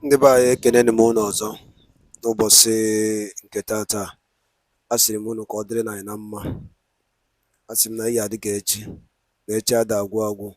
Ndị be anyị ekeneni m unu ọzọ n'ụbọchị nke taata. Asịrị m unu ka ọ dịrị anyị na mma. Asị m na ihe adị ka echi na echi ada agwụ agwụ.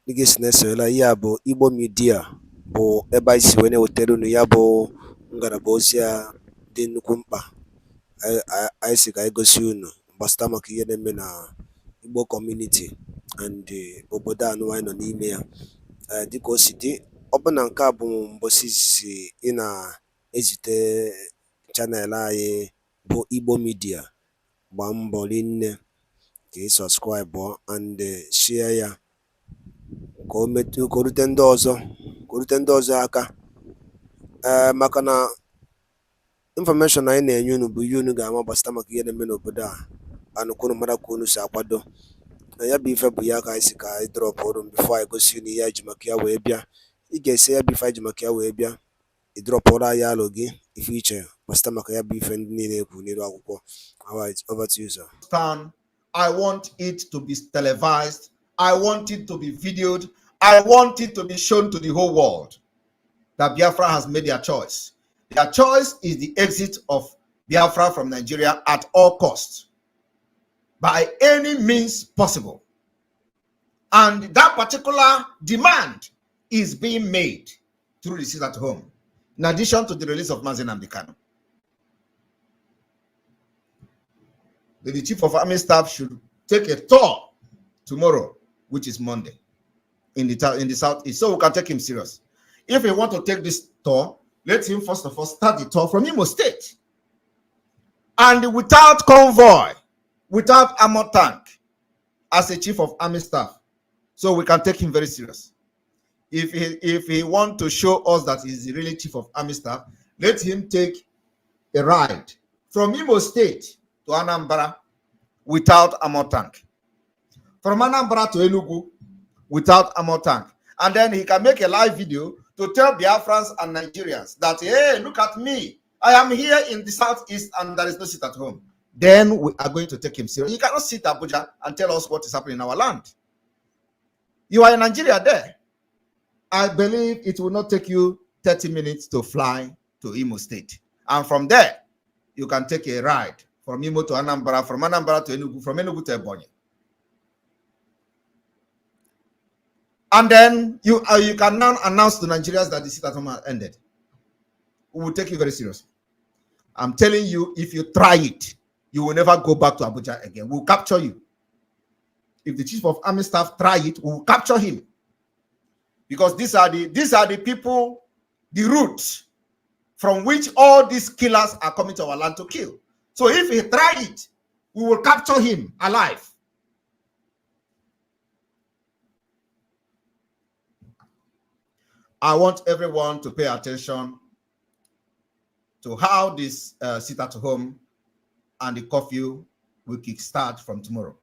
Ndị ga-esi na-esonyela ihe a bụ Igbo Media, bụ ebe anyị si wee na-ewetara unu ya bụ ngalaba ozi a dị nnukwu mkpa. Anyị si ka anyị gosi unu gbasara maka ihe na-eme na Igbo community and obodo anụ anyị nọ n'ime ya. Dịka o si dị, ọ bụ na nke a bụ mbọsị izizi ị na-ezite chanel anyị bụ Igbo Media, gbaa mbọ rinne ka ị sọskraịbụ and share ya ka o rute ndị ọzọ aka. Maka na infọmeshọn anyị na-enye unu bụ ihe unu ga-ama gbasara maka ihe na-eme n'obodo a, anụkwunu mara ka unu si akwado na ya bụ ife bụ ya ka anyị si ka anyị drọpụ ọrụ bifo anyị gosi unu ihe anyị ji maka ya wee bịa. Ị ga-esi ya bụ ife anyị ji maka ya wee bịa, ị drọpụrụ anyị alụ gị ife iche gbasara maka ya bụ ife ndị niile ekwu n'iru akwụkwọ. Alright, over to you, sir. I want it to be televised. I want it to be videoed. I want it to be shown to the whole world that Biafra has made their choice. Their choice is the exit of Biafra from Nigeria at all costs, by any means possible. And that particular demand is being made through the sit at home, in addition to the release of Mazi Nnamdi Kanu. The Chief of Army Staff should take a tour tomorrow, which is Monday, in the southeast, so we can take him serious. If he want to take this tour, let him first of all start the tour from Imo State, and without convoy, without armor tank, as a Chief of Army Staff, so we can take him very serious. If he want to show us that he's really Chief of Army Staff, let him take a ride from Imo State to Anambra without armor tank, from Anambra to Enugu without armor tank, and then he can make a live video to tell Biafrans and Nigerians that, hey, look at me, I am here in the southeast and there is no sit at home. Then we are going to take him serious. You cannot sit Abuja and tell us what is happening in our land. You are in Nigeria there. I believe it will not take you 30 minutes to fly to Imo State. And from there, you can take a ride from Imo to Anambra, from Anambra to Enugu, from Enugu to Ebonyi. And then you can now announce to Nigerians that the sit at home has ended. We will take you very seriously. I'm telling you, if you try it, you will never go back to Abuja again. We'll capture you. If the Chief of Army Staff try it, we will capture him. Because these are the people, the roots from which all these killers are coming to our land to kill. So if he try it, we will capture him alive. I want everyone to pay attention to how this sit at home and the curfew will kickstart from tomorrow.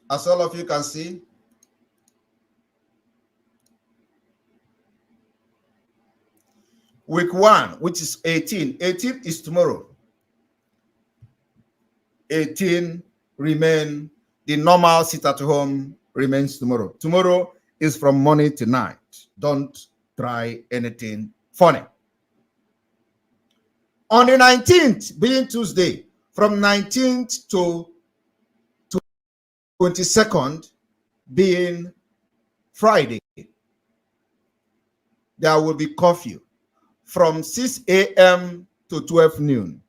As all of you can see, week 1, which is 18 is tomorrow. 18 remain, the normal sit at home remains tomorrow. Tomorrow is from morning to night. Don't try anything funny. On the 19th, being Tuesday, from 19th to 22nd, being Friday, there will be curfew from 6 a.m. to 12 noon.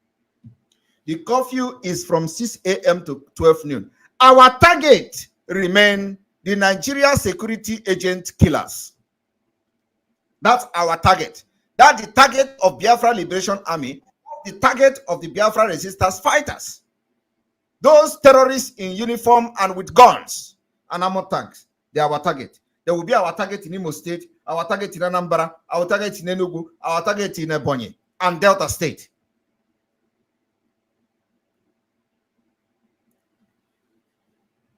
The curfew is from 6 a.m. to 12 noon. Our target remain the Nigeria security agent killers. That's our target. That's the target of Biafra Liberation Army, the target of the Biafra resistance fighters. Those terrorists in uniform and with guns and armor tanks, they are our target. They will be our target in Imo State, our target in Anambra, our target in Enugu, our target in Ebonyi and Delta State.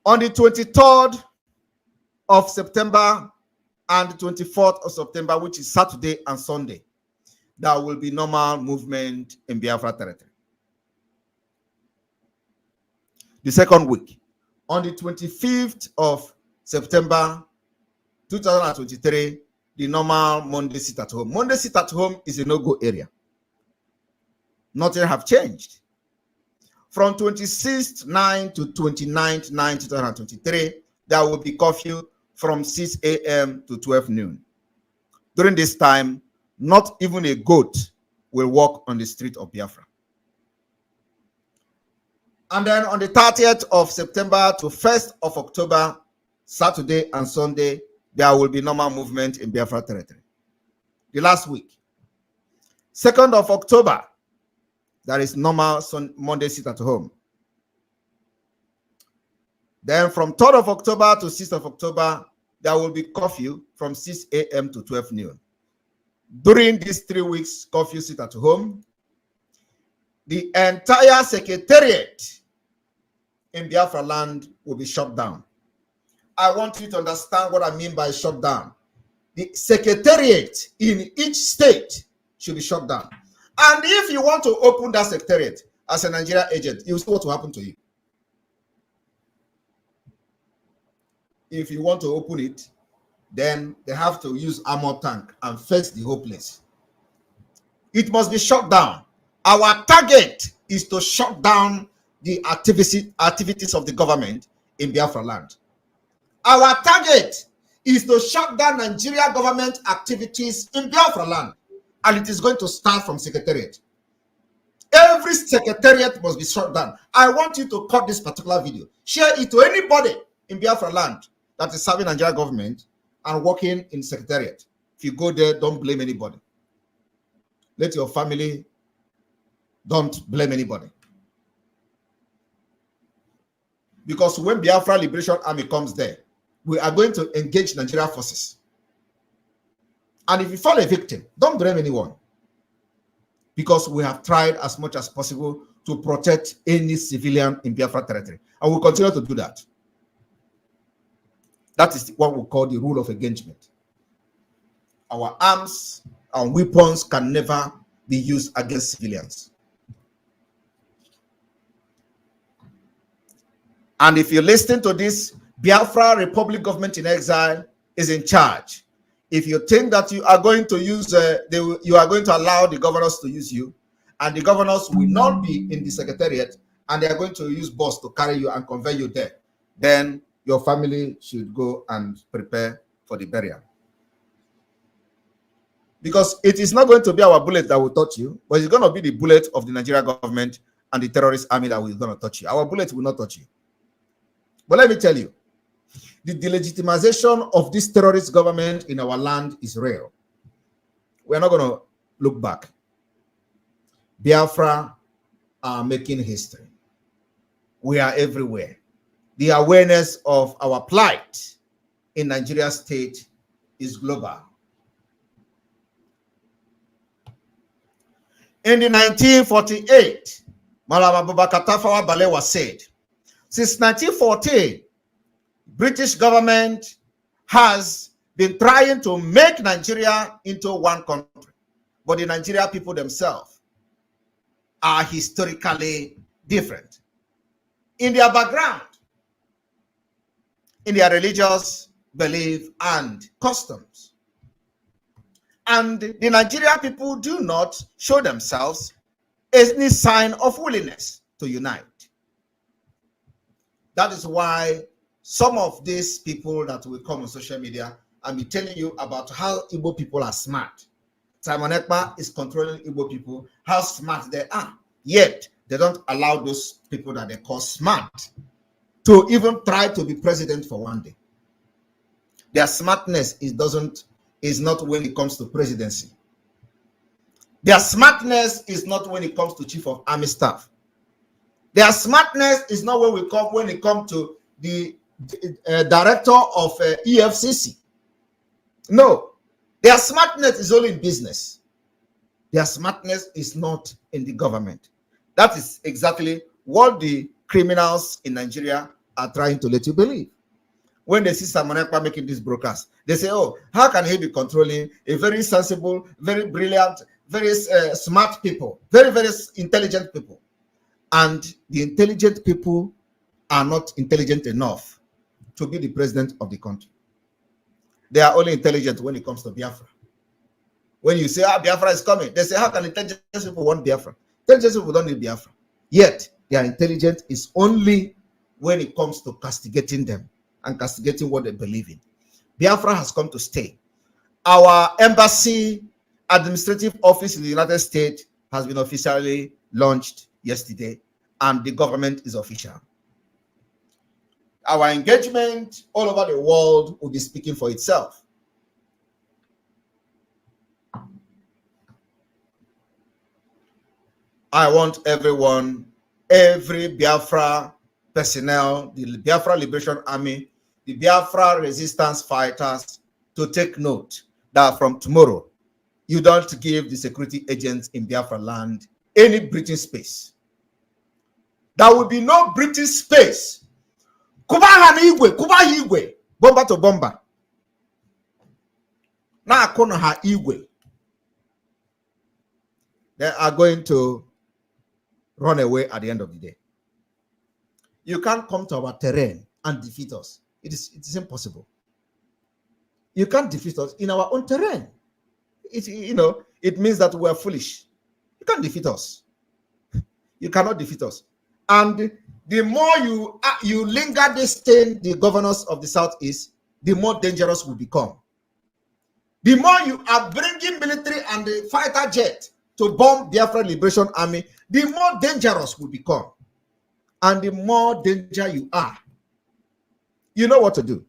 On the 23rd of September and the 24th of September, which is Saturday and Sunday, there will be normal movement in Biafra territory. The second week, on the 25th of September 2023, the normal Monday sit at home. Monday sit at home is a no-go area. Nothing have changed. From 26th 9 to 29th 9 2023, there will be curfew from 6 a.m. to 12 noon. During this time, not even a goat will walk on the street of Biafra. And then on the 30th of September to 1st of October, Saturday and Sunday, there will be normal movement in Biafra territory. The last week, 2nd of October, there is normal Monday sit at home. Then from 3rd of October to 6th of October, there will be curfew from 6 a.m. to 12 noon. During these 3 weeks, curfew sit at home, the entire secretariat in Biafra land will be shut down. I want you to understand what I mean by shut down. The secretariat in each state should be shut down. And if you want to open that secretariat as a Nigerian agent, you will see what will happen to you. If you want to open it, then they have to use armor tank and fence the whole place. It must be shut down. Our target is to shut down the activities of the government in Biafra land. Our target is to shut down Nigeria government activities in Biafra land. And it is going to start from secretariat. Every secretariat must be shut down. I want you to cut this particular video. Share it to anybody in Biafra land that is serving Nigeria government and working in secretariat. If you go there, don't blame anybody. Let your family, don't blame anybody. Because when Biafra Liberation Army comes there, we are going to engage Nigeria forces. And if you fall a victim, don't blame anyone. Because we have tried as much as possible to protect any civilian in Biafra territory. And we'll continue to do that. That is what we call the rule of engagement. Our arms and weapons can never be used against civilians. And if you listen to this, Biafra Republic government in exile is in charge. If you think that you are going to use, you are going to allow the governors to use you, and the governors will not be in the secretariat, and they are going to use bus to carry you and convey you there, then your family should go and prepare for the burial. Because it is not going to be our bullet that will touch you, but it's going to be the bullet of the Nigerian government and the terrorist army that will going to touch you. Our bullet will not touch you. But let me tell you, the delegitimization of this terrorist government in our land is real. We're not going to look back. Biafra are making history. We are everywhere. The awareness of our plight in Nigeria state is global. In the 1948, Malam Abubakar Tafawa Balewa said, since 1914, British government has been trying to make Nigeria into one country, but the Nigerian people themselves are historically different in their background, in their religious belief and customs. And the Nigerian people do not show themselves any sign of willingness to unite. That is why some of these people that will come on social media and be telling you about how Igbo people are smart. Simon Ekpa is controlling Igbo people, how smart they are. Yet, they don't allow those people that they call smart to even try to be president for one day. Their smartness is not when it comes to presidency. Their smartness is not when it comes to chief of army staff. Their smartness is not when it comes to the director of EFCC. No, their smartness is only in business. Their smartness is not in the government. That is exactly what the criminals in Nigeria are trying to let you believe. when they see Simon Ekpa making this broadcast, they say, oh, how can he be controlling a very sensible, very brilliant, very smart people, very, very intelligent people? And the intelligent people are not intelligent enough to be the president of the country. They are only intelligent when it comes to Biafra. When you say, Biafra is coming, they say, how can intelligent people want Biafra? Intelligent people don't need Biafra. Yet, their intelligence is only when it comes to castigating them and castigating what they believe in. Biafra has come to stay. Our embassy administrative office in the United States has been officially launched yesterday, and the government is official. Our engagement all over the world will be speaking for itself. I want everyone, every Biafra personnel, the Biafra Liberation Army, the Biafra resistance fighters, to take note that from tomorrow, you don't give the security agents in Biafra land any breathing space. There will be no breathing space. Kubaha igwe, kubaha igwe, bomba to bomba. Na akono ha igwe. They are going to run away at the end of the day. You can't come to our terrain and defeat us. It is impossible. You can't defeat us in our own terrain. It means that we are foolish. You can't defeat us. You cannot defeat us. And the more you linger this thing, the governors of the Southeast, the more dangerous will become. The more you are bringing military and the fighter jet to bomb Biafra Liberation Army, the more dangerous will become. And the more danger you are, you know what to do.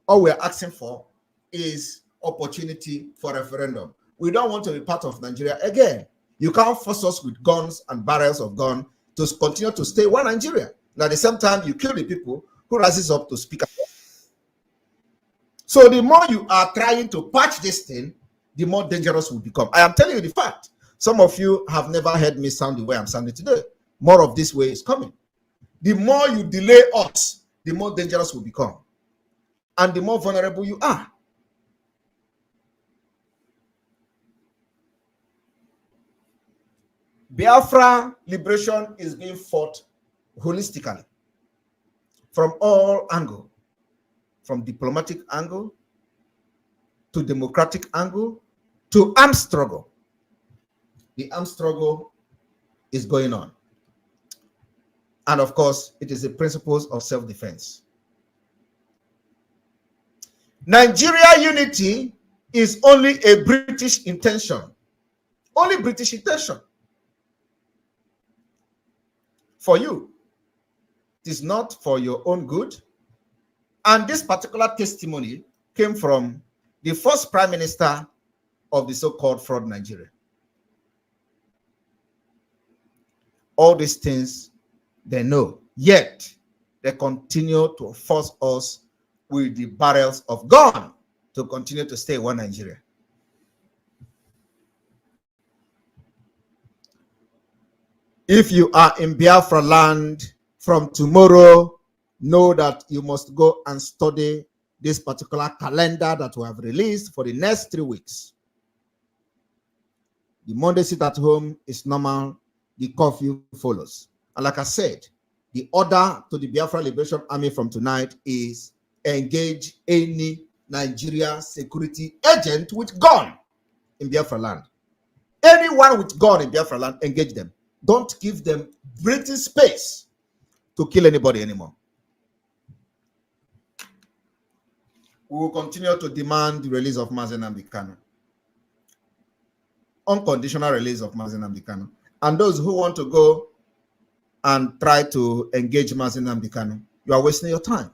All we are asking for is opportunity for referendum. We don't want to be part of Nigeria again. You can't force us with guns and barrels of gun to continue to stay one Nigeria. And at the same time, you kill the people who rises up to speak. So the more you are trying to patch this thing, the more dangerous will become. I am telling you the fact. Some of you have never heard me sound the way I'm sounding today. More of this way is coming. The more you delay us, the more dangerous will become. And the more vulnerable you are. Biafra liberation is being fought holistically from all angles, from diplomatic angle to democratic angle to armed struggle. The armed struggle is going on. And of course, it is the principles of self-defense. Nigeria unity is only a British intention. Only British intention. For you. It is not for your own good. And this particular testimony came from the first prime minister of the so-called fraud Nigeria. All these things they know, yet they continue to force us with the barrels of gun to continue to stay one Nigeria. If you are in Biafra land from tomorrow, know that you must go and study this particular calendar that we have released for the next 3 weeks. The Monday sit at home is normal, the curfew follows. And like I said, the order to the Biafra Liberation Army from tonight is engage any Nigeria security agent with gun in Biafra land. Anyone with gun in Biafra land, engage them. Don't give them breathing space to kill anybody anymore. We will continue to demand the release of Mazi Nnamdi Kanu. Unconditional release of Mazi Nnamdi Kanu. And those who want to go and try to engage Mazi Nnamdi Kanu, you are wasting your time.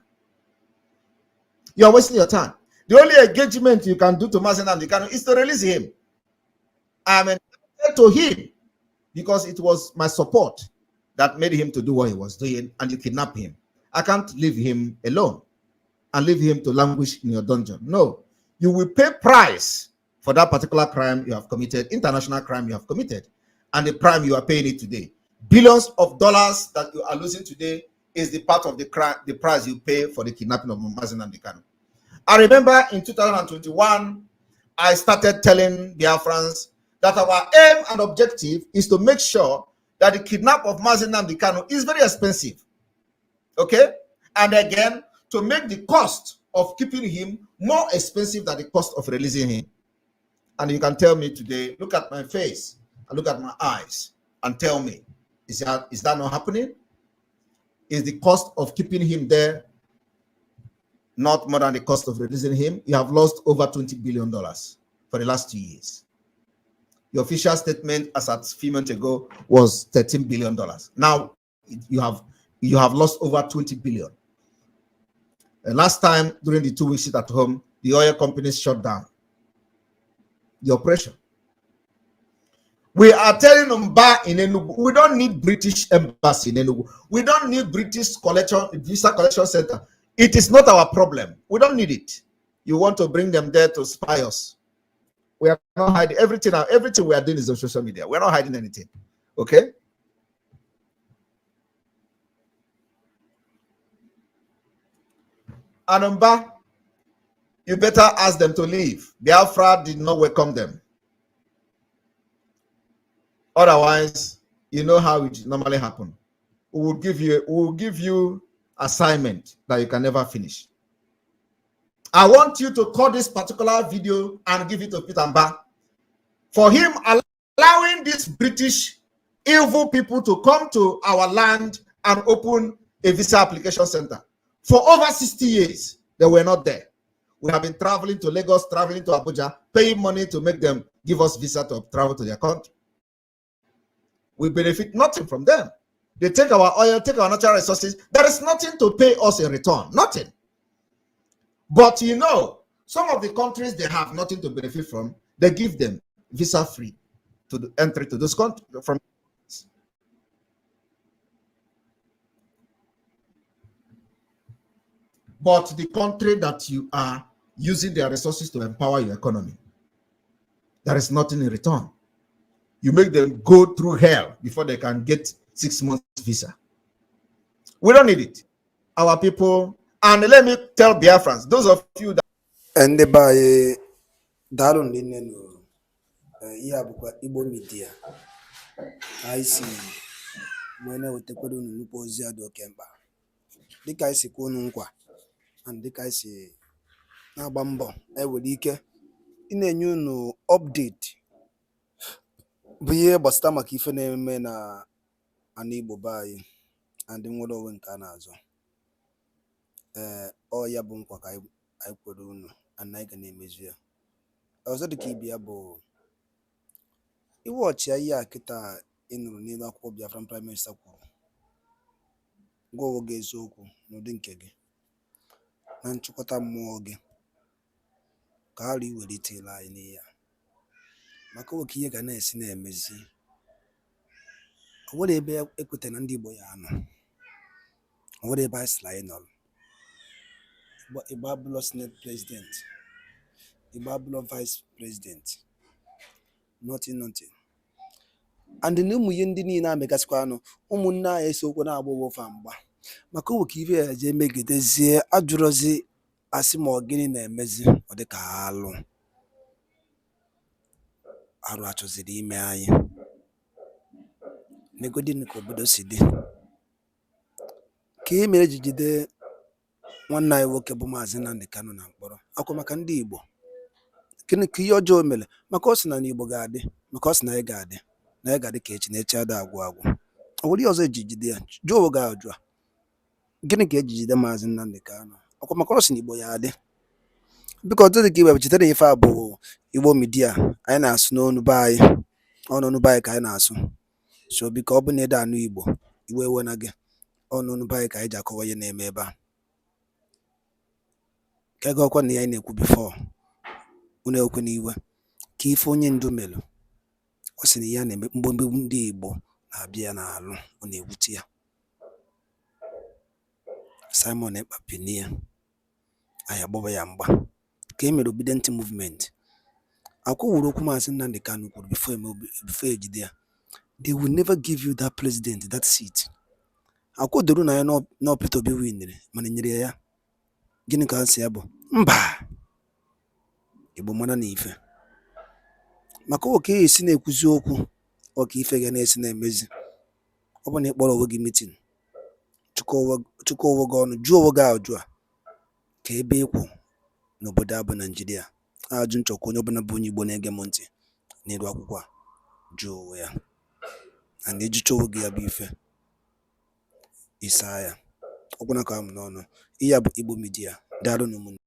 You are wasting your time. The only engagement you can do to Mazi Nnamdi Kanu is to release him. I am entitled to him because it was my support that made him to do what he was doing, and you kidnap him. I can't leave him alone and leave him to languish in your dungeon. No, you will pay price for that particular crime you have committed, international crime you have committed, and the crime you are paying it today. Billions of dollars that you are losing today is the part of the price you pay for the kidnapping of Mazi Nnamdi Kanu. I remember in 2021, I started telling Biafrans that our aim and objective is to make sure that the kidnap of Mazi Nnamdi Kanu is very expensive. Okay? And again, to make the cost of keeping him more expensive than the cost of releasing him. And you can tell me today, look at my face and look at my eyes and tell me, is that not happening? Is the cost of keeping him there not more than the cost of releasing him? You have lost over $20 billion for the last 2 years. Your official statement as at a few months ago was $13 billion. Now you have lost over $20 billion. Last time during the 2 weeks sit at home, the oil companies shut down the operation. We are telling them back in Enugu, we don't need British embassy in Enugu. We don't need British visa collection center. It is not our problem. We don't need it. You want to bring them there to spy us. We are not hiding everything. Everything we are doing is on social media. We're not hiding anything. Okay? Anumba, you better ask them to leave. Biafra did not welcome them. Otherwise, you know how it normally happens. We will give you assignment that you can never finish. I want you to call this particular video and give it to Peter Mba for him allowing these British evil people to come to our land and open a visa application center. For over 60 years, they were not there. We have been traveling to Lagos, traveling to Abuja, paying money to make them give us visa to travel to their country. We benefit nothing from them. They take our oil, take our natural resources. There is nothing to pay us in return. Nothing. But you know, some of the countries they have nothing to benefit from, they give them visa free to the entry to those countries from. But the country that you are using their resources to empower your economy, there is nothing in return. You make them go through hell before they can get 6 months visa. We don't need it. Our people, and let me tell Biafrans, those of you that ndị be anyị daalụ nne nụ ihe a bụkwa Igbo Media anyị si wee na-ewetakwara unu nnukwu ozi a dị oke mkpa dịka anyị si kwuo unu nkwa na dịka anyị si na-agba mbọ ewere ike ị na-enye unu update bụ ihe gbasara maka ife na-eme na ana Igbo be anyị na ndị nwere onwe nke a na-azọ. Ọ ya bụ nkwa ka anyị kwere unu na anyị ga na-emezu ya. Ọzọ dịka ibe ya bụ iwọchi ihe a kịta ị nụrụ n'elu akwụkwọ Biafran Prime Minister kwuru, gwa onwe gị eziokwu n'ụdị nke gị na nchịkọta mmụọ gị ka ghara iwelitela anyị n'ihe a, maka oke ihe ga na-esi na-emezi. O nwere ebe ekweta na ndị Igbo ya anọ, o nwere ebe anyị sịrị anyị nọrọ. Igbo abụlọ Senate President, Igbo abụlọ Vice President, nothing. And na ụmụ ihe ndị niile amegasịkwa anụ ụmụnne anyị esokwa na-agba ụwofa mgba maka oke ife ya je megidezie ajụrụzi asị ma ọ gịnị na-emezi ọ dị ka arụ achọziri ime anyị negodin ka obodo si dị ka e mere ji jide nwanne anyị nwoke bụ Maazị Nnamdi Kanu na mkpọrọ akwa maka ndị Igbo. Gịnị ka ihe ọjọọ mere? Maka ọ sị na n'Igbo ga-adị, maka ọ sị na anyị ga-adị, na anyị ga-adị ka echi na echi ada agwụ agwụ. O nwere ihe ọzọ eji jide ya? Jụọ oge ajụ a, gịnị ka eji jide Maazị Nnamdi Kanu? Ọkwa maka ọ sị na Igbo ya adị. Biko ọ dịghị ka iwe chetara ife a bụ Igbo Media anyị na-asụ n'onu be anyị, ọnụnụ be anyị ka anyị na-asụ. So biko ọ bụ na ede anụ Igbo iwe ewe na gị, ọnụnụ be anyị ka anyị ji akọwa ihe na-eme ebe a. Ka ego ọkwa na ya anyị na-ekwu bifọ unu ekwe n'iwe ka ife onye ndu melụ ọ sị na ya na-eme mgbomgbe ndị Igbo na-abịa ya n'alụ ọ na-ewute ya. Simon Ekpa penie anyị agbaba ya mgba ka e mere obedient movement. Akwụwụrụ okwu Maazị Nnamdi Kanu kwuru before ejide ya, they will never give you that president that seat. akwadoro na ya na Peter Obi winere mana nyere ya gịnị ka asị ya bụ mba. Igbo mara na ife maka oke esi na-ekwuzi okwu ọka ife ga na-esi na-emezi. Ọ bụ na ịkpọrọ onwe gị mitin chụkọ onwe gị ọnụ jụọ onwe gị ajụ a ka ebe ịkwụ n'obodo a bụ Naijiria. Ajụ nchọkwa onye ọbụla bụ onye Igbo na-ege m ntị n'elu akwụkwọ a jụọ onwe ya na na-ejicha onwe gị ya bụ ife isaa ya ọgwụna ka m n'ọnụ. Ihe a bụ Igbo Media. Daalụ n'ụmụnne.